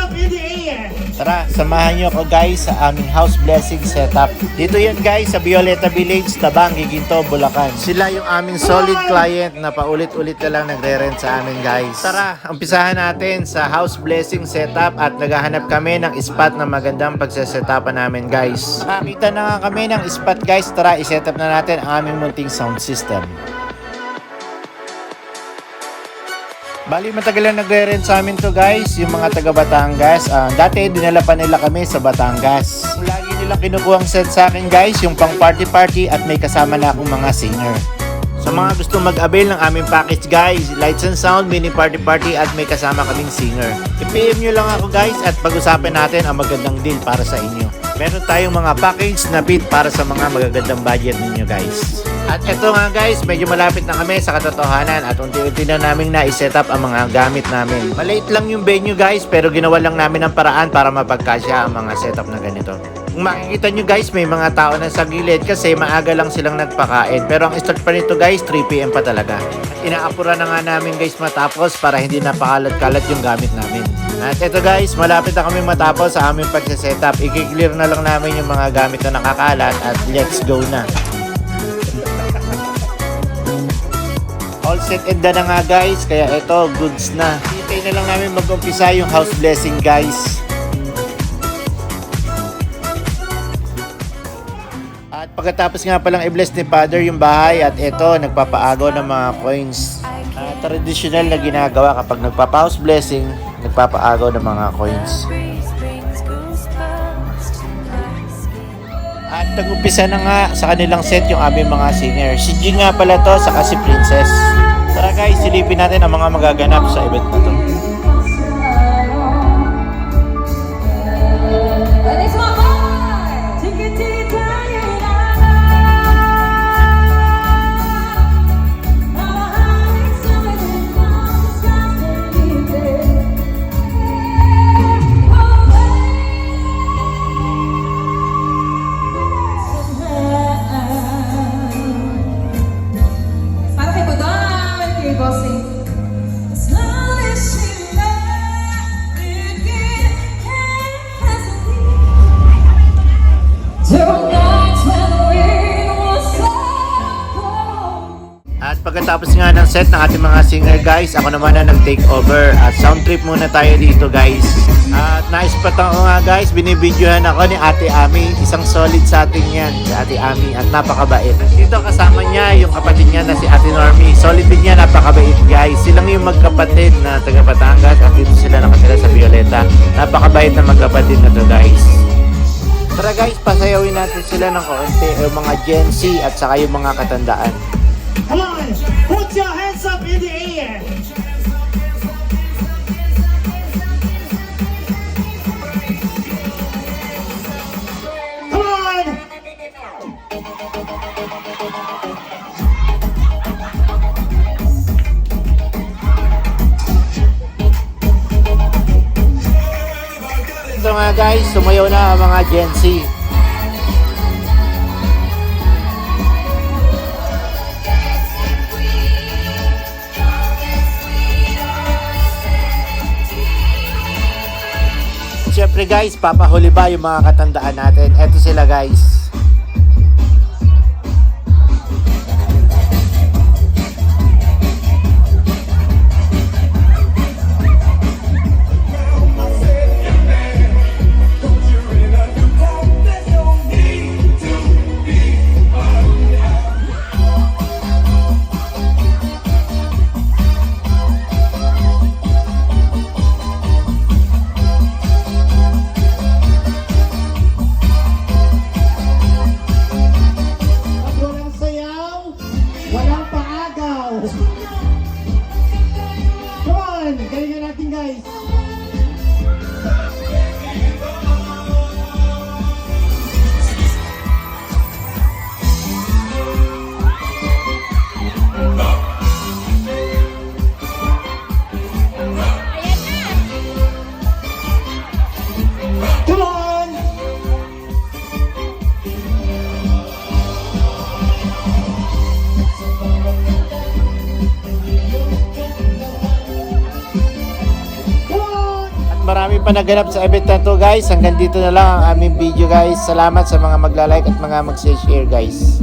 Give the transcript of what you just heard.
up in the air! Tara, samahan nyo ako guys sa aming house blessing setup. Dito yan guys sa Violeta Village, Tabang, Giginto, Bulacan. Sila yung aming solid client na paulit-ulit na lang nagre-rent sa amin guys. Tara, umpisahan natin sa house blessing setup at naghahanap kami ng spot na magandang pagsasetapan namin guys. Nakakita na nga kami ng spot guys. Tara, isetup na natin ang aming munting sound system. Bali, matagal lang nagre-rent sa amin to guys, yung mga taga Batangas. Dati, dinala pa nila kami sa Batangas. Lagi nilang kinukuhang set sa akin guys, yung pang party-party at may kasama na akong mga singer. Sa mga gusto mag-avail ng aming package guys, lights and sound, mini party-party at may kasama kaming singer. I-PM nyo lang ako guys at pag-usapan natin ang magandang deal para sa inyo. Meron tayong mga package na fit para sa mga magagandang budget ninyo guys. At eto nga guys, medyo malapit na kami sa katotohanan at unti-unti na namin na-set up ang mga gamit namin. Maliit lang yung venue guys, pero ginawa lang namin ang paraan para mapagkasya ang mga setup na ganito. Kung makikita nyo guys, may mga tao na sa gilid kasi maaga lang silang nagpakain. Pero ang start pa nito guys, 3 PM pa talaga. At inaapura na nga namin guys matapos para hindi napakalat-kalat yung gamit namin. At eto guys, malapit na kami matapos sa aming pagsasetup. I-clear na lang namin yung mga gamit na nakakalat at let's go na. All set and done na nga guys, kaya eto, goods na. Hintay na lang namin mag-umpisa yung house blessing guys. At pagkatapos nga palang i-bless ni Father yung bahay at eto, nagpapaagaw ng mga coins. Traditional na ginagawa kapag nagpapa-house blessing, nagpapaagaw ng mga coins. At nag-umpisa na nga sa kanilang set yung aming mga singer. Si G nga pala to, saka si Princess. Tara guys, silipin natin ang mga magaganap sa event na to. At pagkatapos nga ng set ng ating mga singer guys, ako naman na nag-take over at sound trip muna tayo dito guys. At na-spot ko nga guys, binibidyohan ako ni Ate Ami, isang solid sa atin yan, si Ate Ami at napakabait. Dito kasama niya yung kapatid niya na si Ate Normie, solid din niya, napakabait guys. Silang yung magkapatid na taga Batangas at dito sila nakatira sa Violeta. Napakabait na magkapatid na to guys. Tara guys, pasayawin natin sila ng kaunti, yung mga Gen Z at saka yung mga katandaan. Come on, put your hands up in the air! Come on! Ito nga guys, sumayaw na ang mga Gen Z. Siyempre guys, papahuli ba yung mga katandaan natin? Eto sila guys. Galingan natin guys! Come on! Come on! marami pa naganap sa event na to guys. Hanggang dito na lang ang aming video guys. Salamat sa mga magla-like at mga mag-share guys.